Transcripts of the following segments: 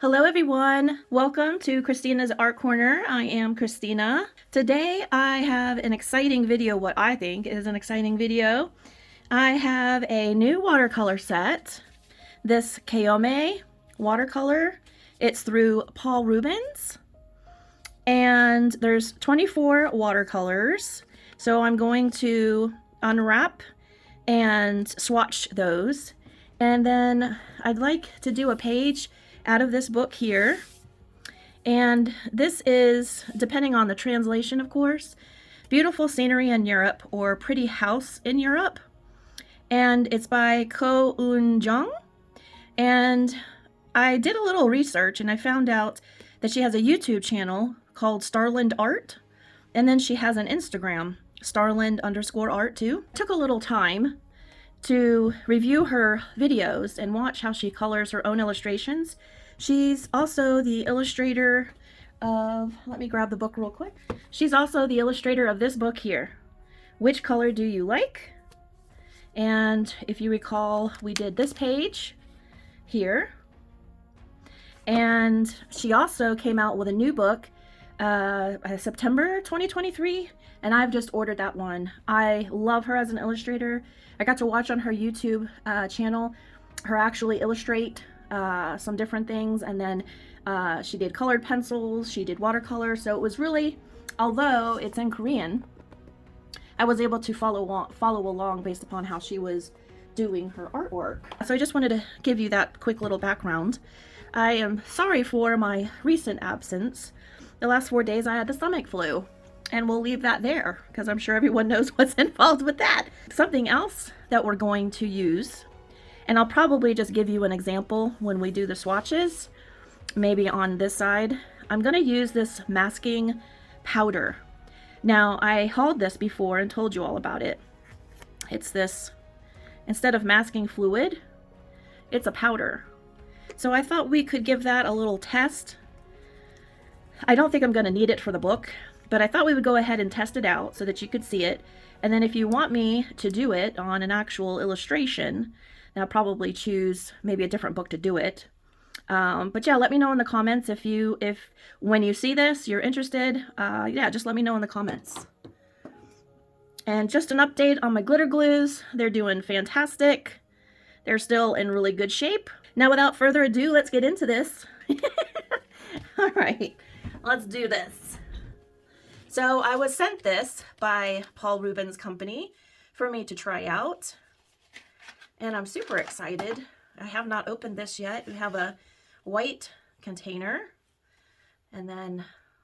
Hello everyone, welcome to Christina's Art Corner. I am Christina. Today I have an exciting video, what I think is an exciting video. I have a new watercolor set, this Qiaomei watercolor. It's through Paul Rubens and there's 24 watercolors. So I'm going to unwrap and swatch those. And then I'd like to do a page out of this book here. And this is, depending on the translation of course, Beautiful Scenery in Europe or Pretty House in Europe. And it's by Ko Un-jung. And I did a little research and I found out that she has a YouTube channel called Starland Art. And then she has an Instagram, Starland_art too. Took a little time to review her videos and watch how she colors her own illustrations. She's also the illustrator of, let me grab the book real quick. She's also the illustrator of this book here, Which Color Do You Like? And if you recall, we did this page here. And she also came out with a new book, September 2023, and I've just ordered that one. I love her as an illustrator. I got to watch on her YouTube channel her actually illustrate some different things, and then she did colored pencils, she did watercolor, so it was really, although it's in Korean, I was able to follow along based upon how she was doing her artwork. So I just wanted to give you that quick little background. I am sorry for my recent absence. The last 4 days I had the stomach flu. And we'll leave that there because I'm sure everyone knows what's involved with that. Something else that we're going to use, and I'll probably just give you an example when we do the swatches, maybe on this side. I'm going to use this masking powder. Now, I hauled this before and told you all about it. It's this, instead of masking fluid, it's a powder. So I thought we could give that a little test. I don't think I'm going to need it for the book, but I thought we would go ahead and test it out so that you could see it. And then if you want me to do it on an actual illustration, then I'll probably choose maybe a different book to do it. But yeah, let me know in the comments if when you see this, you're interested. Yeah, just let me know in the comments. And just an update on my glitter glues. They're doing fantastic. They're still in really good shape. Now, without further ado, let's get into this. All right, let's do this. So I was sent this by Paul Rubens Company for me to try out, and I'm super excited. I have not opened this yet. We have a white container, and then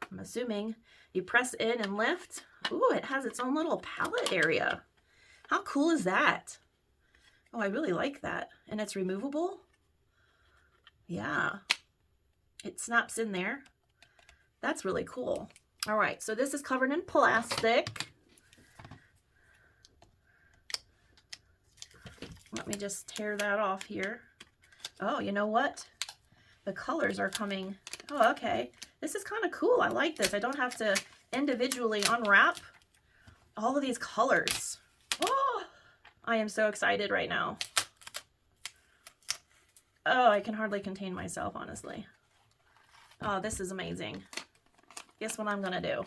I'm assuming you press in and lift. Ooh, it has its own little palette area. How cool is that? Oh, I really like that. And it's removable. Yeah, it snaps in there. That's really cool. All right, so this is covered in plastic. Let me just tear that off here. Oh, you know what? The colors are coming. Oh, okay. This is kind of cool. I like this. I don't have to individually unwrap all of these colors. Oh, I am so excited right now. Oh, I can hardly contain myself, honestly. Oh, this is amazing. Guess what I'm gonna do?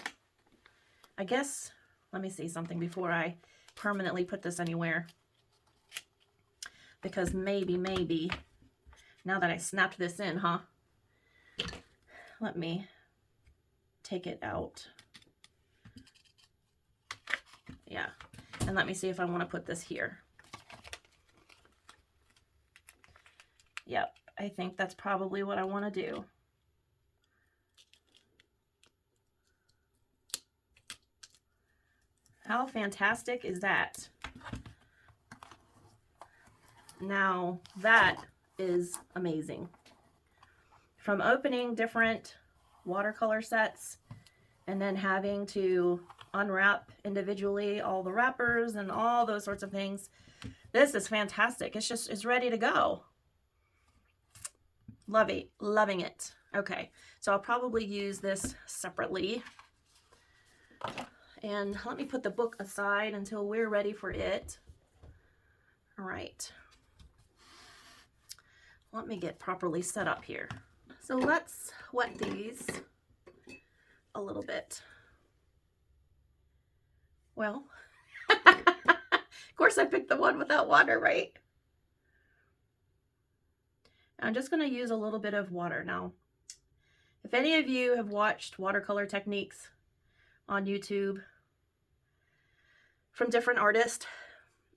I guess, let me see something before I permanently put this anywhere. Because maybe, now that I snapped this in, huh? Let me take it out. Yeah, and let me see if I wanna put this here. Yep, I think that's probably what I wanna do. How fantastic is that? Now that is amazing. From opening different watercolor sets and then having to unwrap individually all the wrappers and all those sorts of things, this is fantastic. It's ready to go. Loving it. Okay, so I'll probably use this separately. And let me put the book aside until we're ready for it. All right. Let me get properly set up here. So let's wet these a little bit. Well, of course I picked the one without water, right? I'm just going to use a little bit of water now. If any of you have watched watercolor techniques on YouTube from different artists,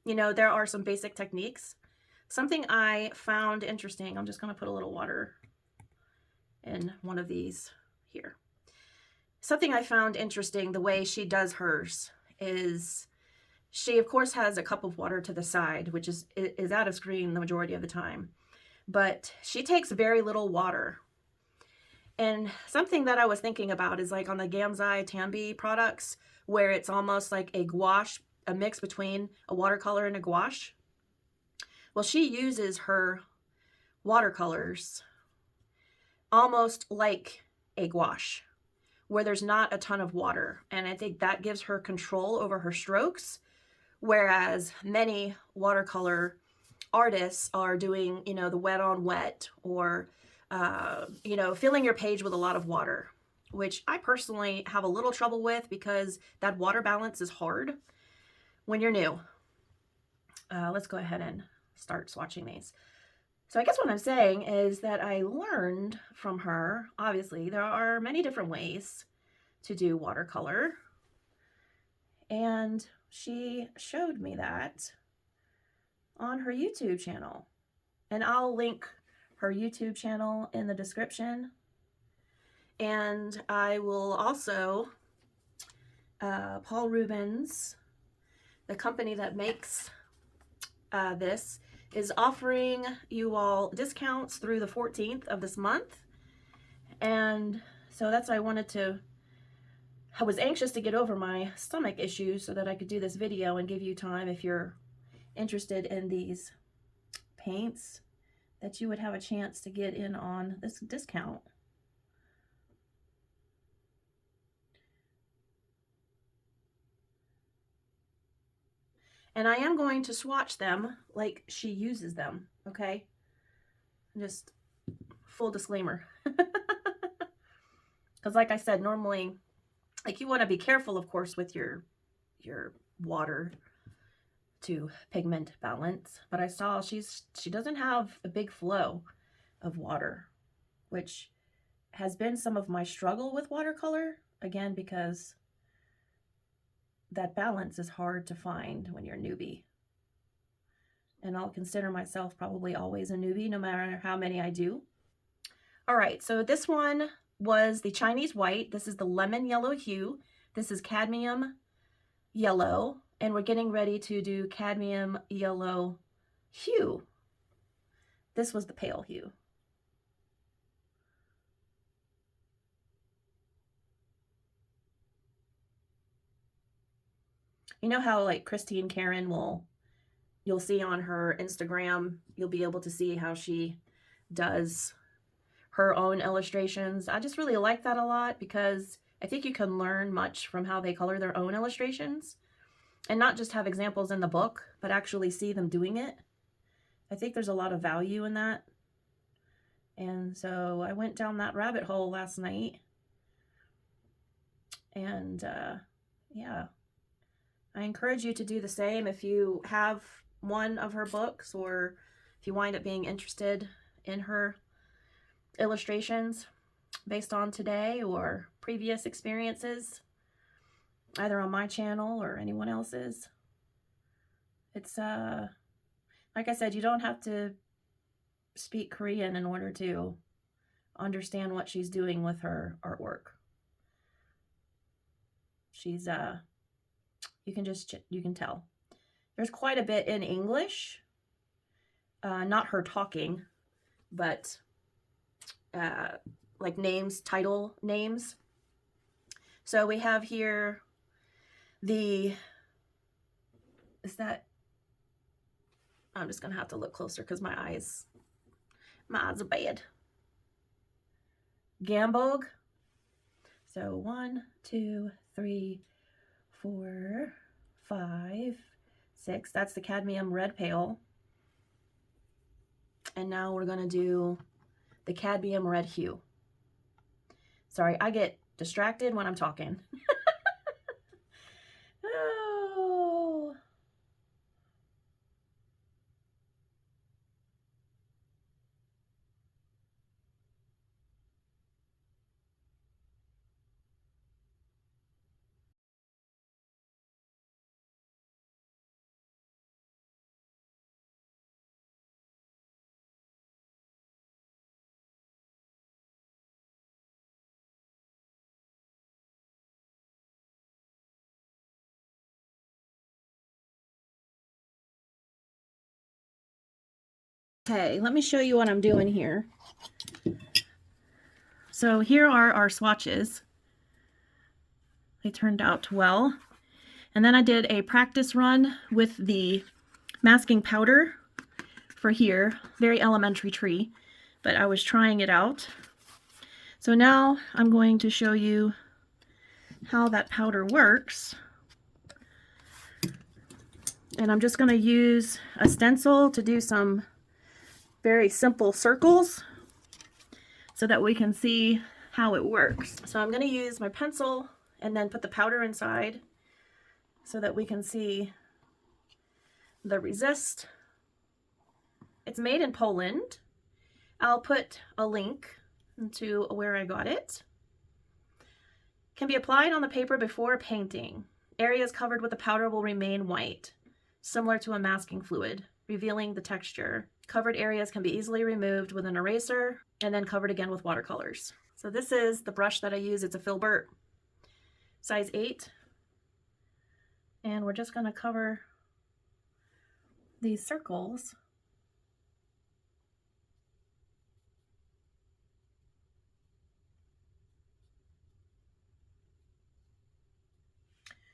you know, there are some basic techniques. Something I found interesting, I'm just going to put a little water in one of these here. Something I found interesting, the way she does hers, is she of course has a cup of water to the side, which is out of screen the majority of the time, but she takes very little water. And something that I was thinking about is like on the Gamzai Tambi products, where it's almost like a gouache, a mix between a watercolor and a gouache. Well, she uses her watercolors almost like a gouache, where there's not a ton of water. And I think that gives her control over her strokes, whereas many watercolor artists are doing, you know, the wet on wet, or you know, filling your page with a lot of water, which I personally have a little trouble with because that water balance is hard when you're new. Let's go ahead and start swatching these. So I guess what I'm saying is that I learned from her, obviously, there are many different ways to do watercolor, and she showed me that on her YouTube channel. And I'll link her YouTube channel in the description. And I will also, Paul Rubens, the company that makes this, is offering you all discounts through the 14th of this month. And so that's why I was anxious to get over my stomach issues so that I could do this video and give you time, if you're interested in these paints, that you would have a chance to get in on this discount. And I am going to swatch them like she uses them, okay? Just full disclaimer. Because like I said, normally, like, you want to be careful, of course, with your water to pigment balance, but I saw she doesn't have a big flow of water, which has been some of my struggle with watercolor, again, because that balance is hard to find when you're a newbie. And I'll consider myself probably always a newbie, no matter how many I do. All right, so this one was the Chinese white. This is the lemon yellow hue. This is cadmium yellow. And we're getting ready to do cadmium yellow hue. This was the pale hue. You know how like Christine Karen you'll see on her Instagram, you'll be able to see how she does her own illustrations. I just really like that a lot, because I think you can learn much from how they color their own illustrations. And not just have examples in the book, but actually see them doing it. I think there's a lot of value in that. And so I went down that rabbit hole last night. And yeah, I encourage you to do the same if you have one of her books, or if you wind up being interested in her illustrations based on today or previous experiences, either on my channel or anyone else's. It's like I said, you don't have to speak Korean in order to understand what she's doing with her artwork. She's you can tell there's quite a bit in English, not her talking, but like names, title names. So we have here I'm just gonna have to look closer because my eyes are bad. Gambog. So 1, 2, 3, 4, 5, 6. That's the cadmium red pale. And now we're gonna do the cadmium red hue. Sorry, I get distracted when I'm talking. Oh. Okay, let me show you what I'm doing here. So here are our swatches. They turned out well. And then I did a practice run with the masking powder for here. Very elementary tree, but I was trying it out. So now I'm going to show you how that powder works. And I'm just going to use a stencil to do some very simple circles so that we can see how it works. So I'm going to use my pencil and then put the powder inside so that we can see the resist. It's made in Poland. I'll put a link to where I got it. Can be applied on the paper before painting. Areas covered with the powder will remain white, similar to a masking fluid, revealing the texture. Covered areas can be easily removed with an eraser and then covered again with watercolors. So this is the brush that I use. It's a Filbert size 8. And we're just going to cover these circles.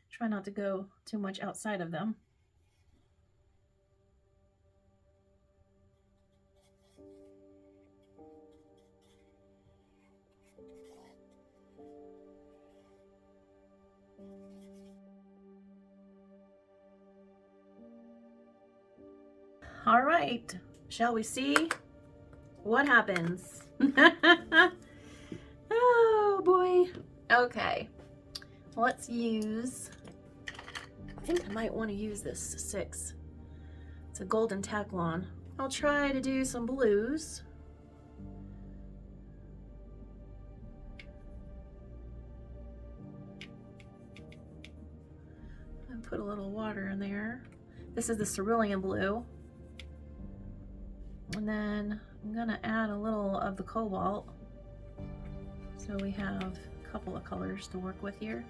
Try not to go too much outside of them. All right, shall we see what happens? Oh boy. Okay, let's use, I think I might want to use this 6. It's a golden Taklon. I'll try to do some blues. And put a little water in there. This is the cerulean blue. And then I'm gonna add a little of the cobalt. So we have a couple of colors to work with here.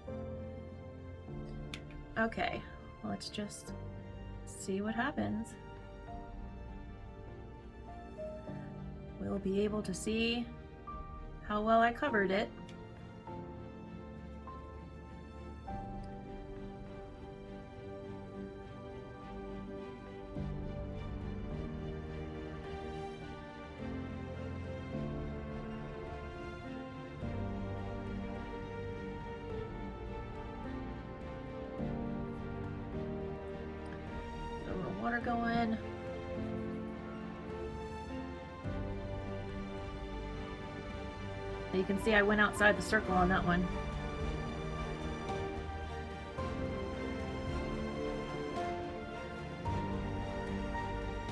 Okay, let's just see what happens. We'll be able to see how well I covered it. Get a little water going. You can see I went outside the circle on that one.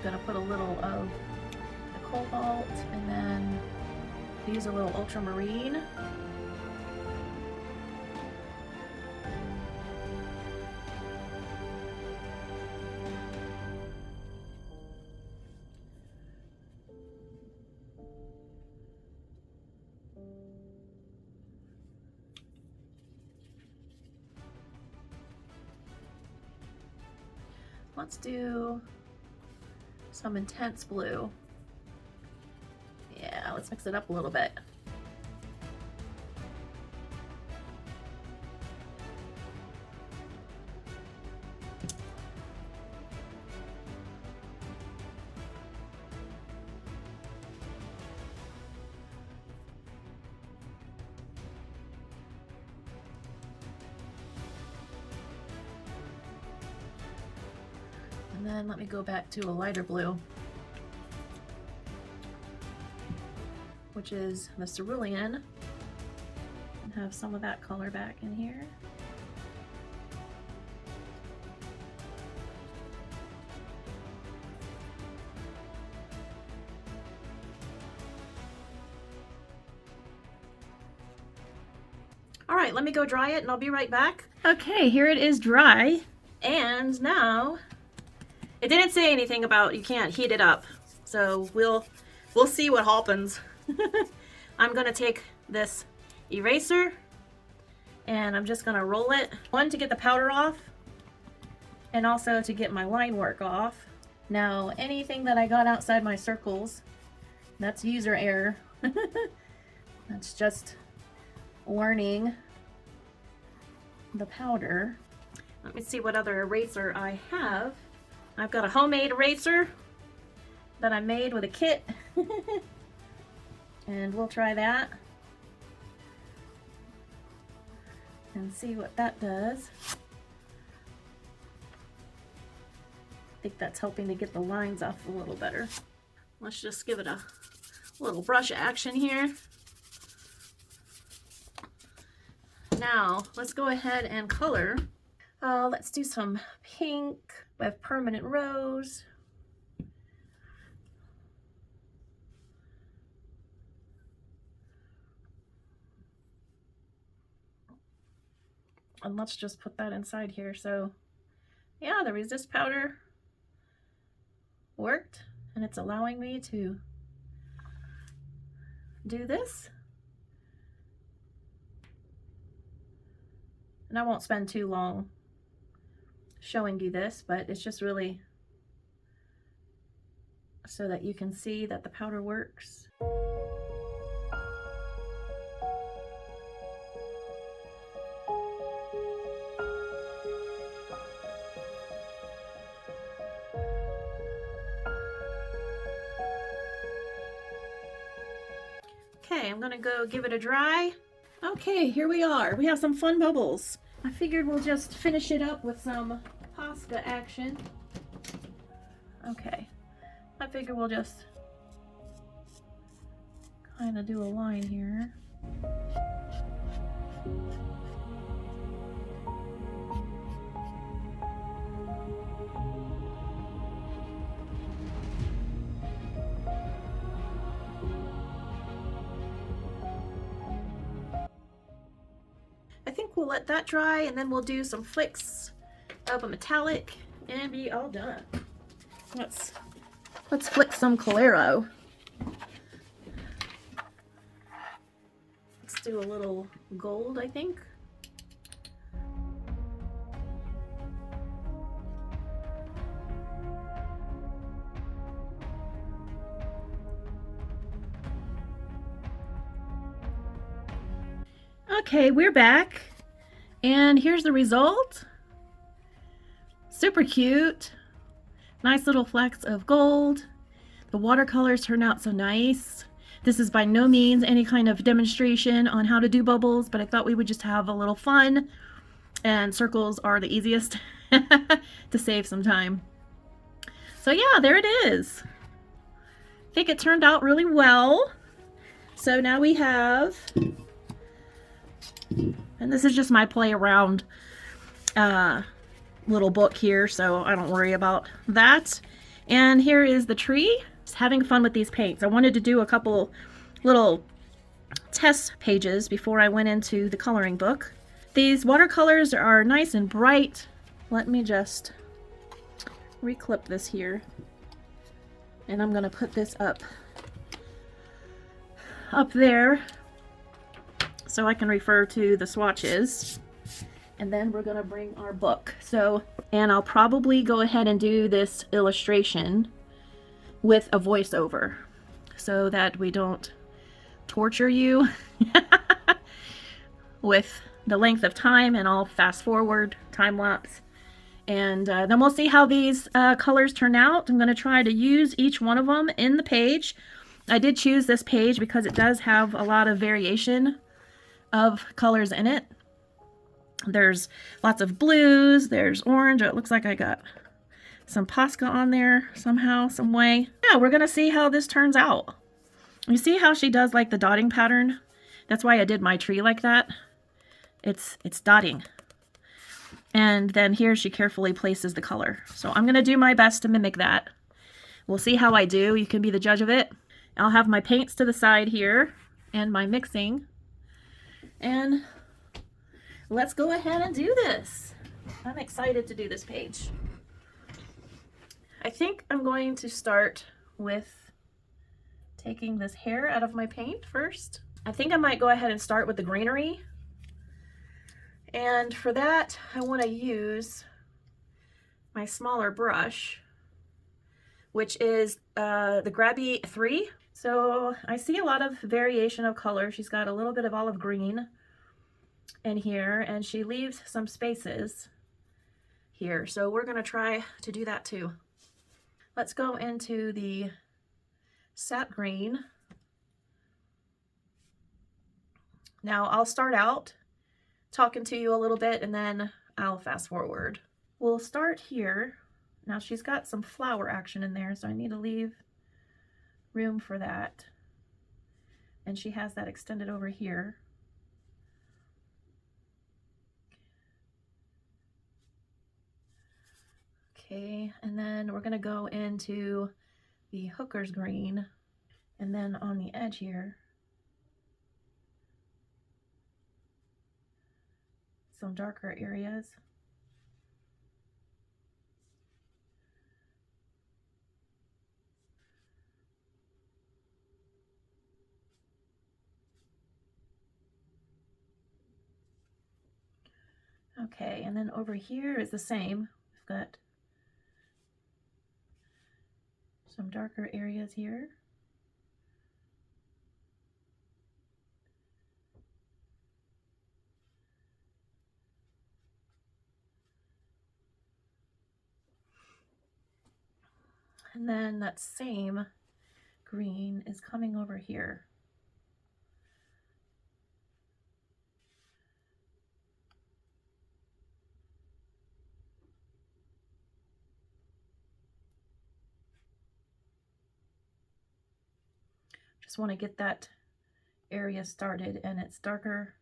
Gonna put a little of the cobalt and then use a little ultramarine. Let's do some intense blue. Yeah, let's mix it up a little bit. And then let me go back to a lighter blue. which is the cerulean, and have some of that color back in here. All right, let me go dry it and I'll be right back. Okay, here it is dry. And now, it didn't say anything about you can't heat it up. So we'll see what happens. I'm gonna take this eraser and I'm just gonna roll it. One, to get the powder off, and also to get my line work off. Now, anything that I got outside my circles, that's user error. That's just learning the powder. Let me see what other eraser I have. I've got a homemade eraser that I made with a kit. And we'll try that and see what that does. I think that's helping to get the lines off a little better. Let's just give it a little brush action here. Now, let's go ahead and color. Let's do some pink. We have permanent rose. And let's just put that inside here. So, yeah, the resist powder worked, and it's allowing me to do this. And I won't spend too long showing you this, but it's just really so that you can see that the powder works. Okay, I'm gonna go give it a dry. Okay, here we are. We have some fun bubbles. I figured we'll just finish it up with some Posca action. Okay, I figure we'll just kind of do a line here. I think we'll let that dry, and then we'll do some flicks of a metallic and be all done. Let's flick some Colero. Let's do a little gold, I think. Okay, we're back, and here's the result. Super cute. Nice little flecks of gold. The watercolors turned out so nice. This is by no means any kind of demonstration on how to do bubbles, but I thought we would just have a little fun, and circles are the easiest to save some time. So yeah, there it is. I think it turned out really well. So now we have, and this is just my play around little book here, so I don't worry about that. And here is the tree. Just having fun with these paints. I wanted to do a couple little test pages before I went into the coloring book. These watercolors are nice and bright. Let me just reclip this here, and I'm gonna put this up there so I can refer to the swatches. And then we're gonna bring our book. So, and I'll probably go ahead and do this illustration with a voiceover so that we don't torture you with the length of time, and I'll fast forward, time lapse. And then we'll see how these colors turn out. I'm gonna try to use each one of them in the page. I did choose this page because it does have a lot of variation of colors in it. There's lots of blues, there's orange. It looks like I got some Posca on there somehow, some way. Yeah, we're gonna see how this turns out. You see how she does like the dotting pattern? That's why I did my tree like that. It's dotting. And then here she carefully places the color. So I'm going to do my best to mimic that. We'll see how I do. You can be the judge of it. I'll have my paints to the side here and my mixing. And let's go ahead and do this. I'm excited to do this page. I think I'm going to start with taking this hair out of my paint first. I think I might go ahead and start with the greenery. And for that, I want to use my smaller brush, which is the Grabby 3. So I see a lot of variation of color. She's got a little bit of olive green in here, and she leaves some spaces here. So we're going to try to do that too. Let's go into the sap green. Now I'll start out talking to you a little bit and then I'll fast forward. We'll start here. Now she's got some flower action in there, so I need to leave room for that. And she has that extended over here. Okay, and then we're gonna go into the hooker's green, and then on the edge here, some darker areas. Okay, and then over here is the same. We've got some darker areas here. And then that same green is coming over here. Just want to get that area started, and it's darker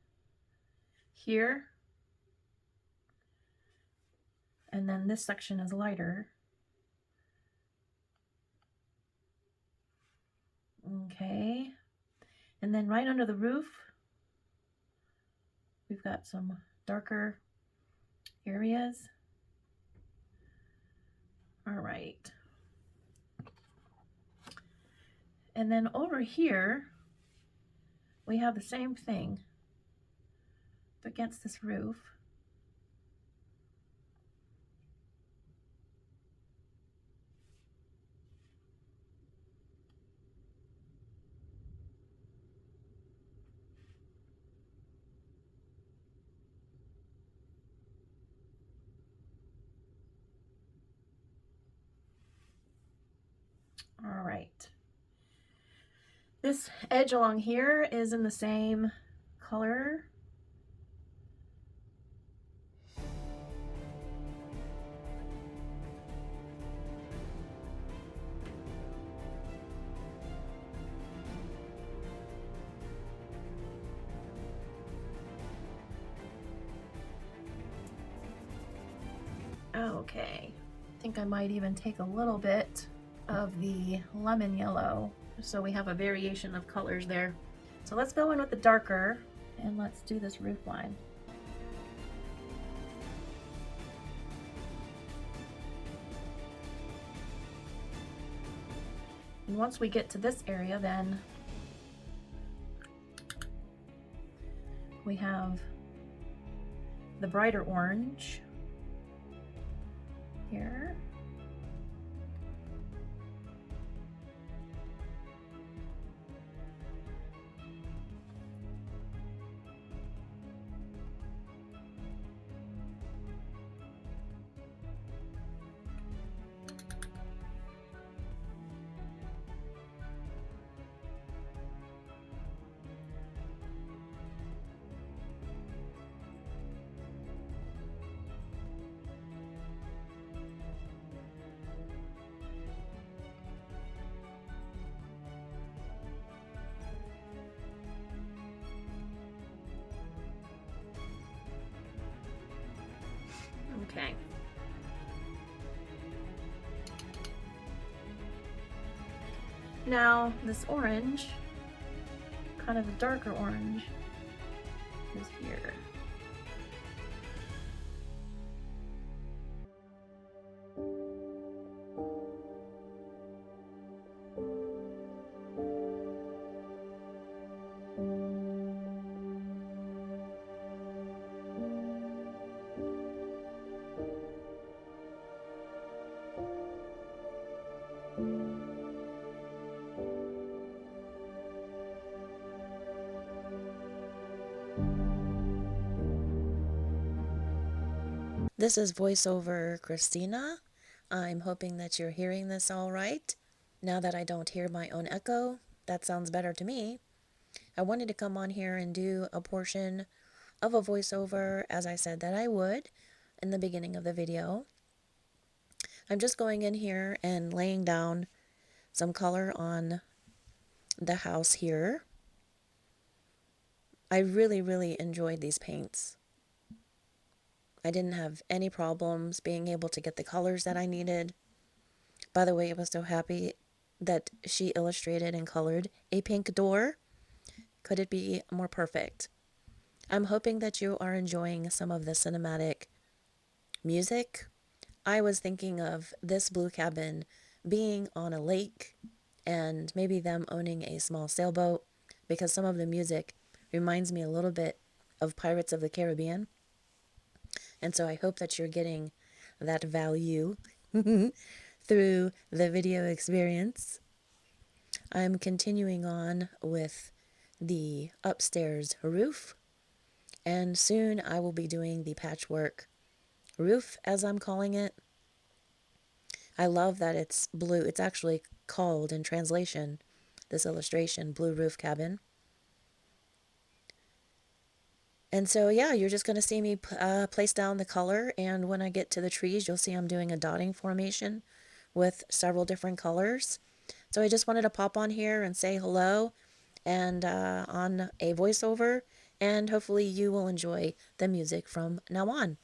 here. And then this section is lighter. Okay. And then right under the roof, we've got some darker areas. All right. And then over here, we have the same thing against this roof. All right. This edge along here is in the same color. Okay, I think I might even take a little bit of the lemon yellow, so we have a variation of colors there. So let's go in with the darker and let's do this roof line. And once we get to this area, then we have the brighter orange here. Okay. Now, this orange, kind of a darker orange, is here. This is voiceover Christina. I'm hoping that you're hearing this all right. Now that I don't hear my own echo, that sounds better to me. I wanted to come on here and do a portion of a voiceover as I said that I would in the beginning of the video. I'm just going in here and laying down some color on the house here. I really enjoyed these paints. I didn't have any problems being able to get the colors that I needed. By the way, I was so happy that she illustrated and colored a pink door. Could it be more perfect? I'm hoping that you are enjoying some of the cinematic music. I was thinking of this blue cabin being on a lake and maybe them owning a small sailboat because some of the music reminds me a little bit of Pirates of the Caribbean. And so I hope that you're getting that value through the video experience. I'm continuing on with the upstairs roof, and soon I will be doing the patchwork roof, as I'm calling it. I love that it's blue. It's actually called, in translation, this illustration, Blue Roof Cabin. And so, yeah, you're just going to see me place down the color, and when I get to the trees, you'll see I'm doing a dotting formation with several different colors. So I just wanted to pop on here and say hello and on a voiceover, and hopefully you will enjoy the music from now on.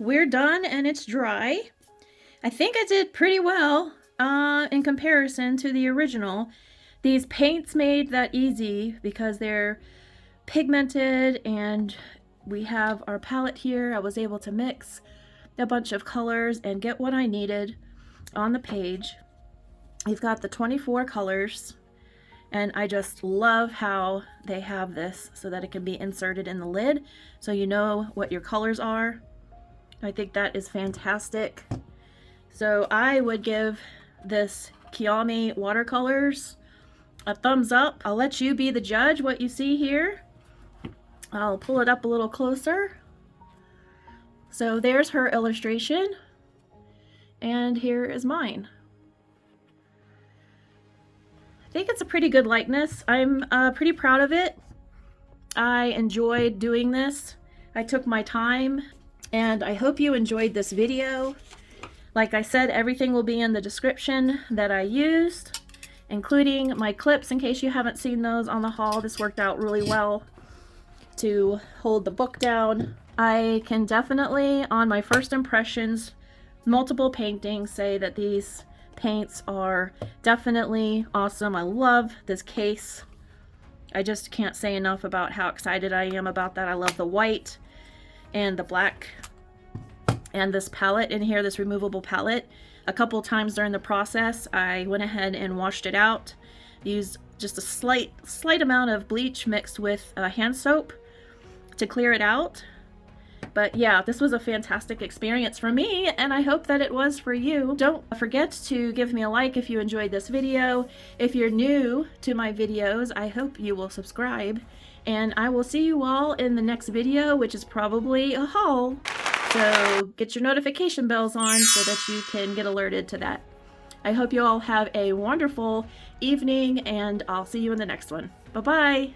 we're done and it's dry. I think I did pretty well in comparison to the original. These paints made that easy because they're pigmented, and we have our palette here. I was able to mix a bunch of colors and get what I needed on the page. You've got the 24 colors, and I just love how they have this so that it can be inserted in the lid so you know what your colors are. I think that is fantastic. So I would give this Qiaomei watercolors a thumbs up. I'll let you be the judge what you see here. I'll pull it up a little closer. So there's her illustration, and here is mine. I think it's a pretty good likeness. I'm pretty proud of it. I enjoyed doing this. I took my time, and I hope you enjoyed this video. Like I said, everything will be in the description that I used, including my clips in case you haven't seen those on the haul. This worked out really well to hold the book down. I can definitely, on my first impressions, multiple paintings, say that these paints are definitely awesome. I love this case. I just can't say enough about how excited I am about that. I love the white and the black and this palette in here, this removable palette. A couple times during the process, I went ahead and washed it out. Used just a slight amount of bleach mixed with hand soap to clear it out. But yeah, this was a fantastic experience for me, and I hope that it was for you. Don't forget to give me a like if you enjoyed this video. If you're new to my videos, I hope you will subscribe, and I will see you all in the next video, which is probably a haul. So get your notification bells on so that you can get alerted to that. I hope you all have a wonderful evening, and I'll see you in the next one. Bye-bye.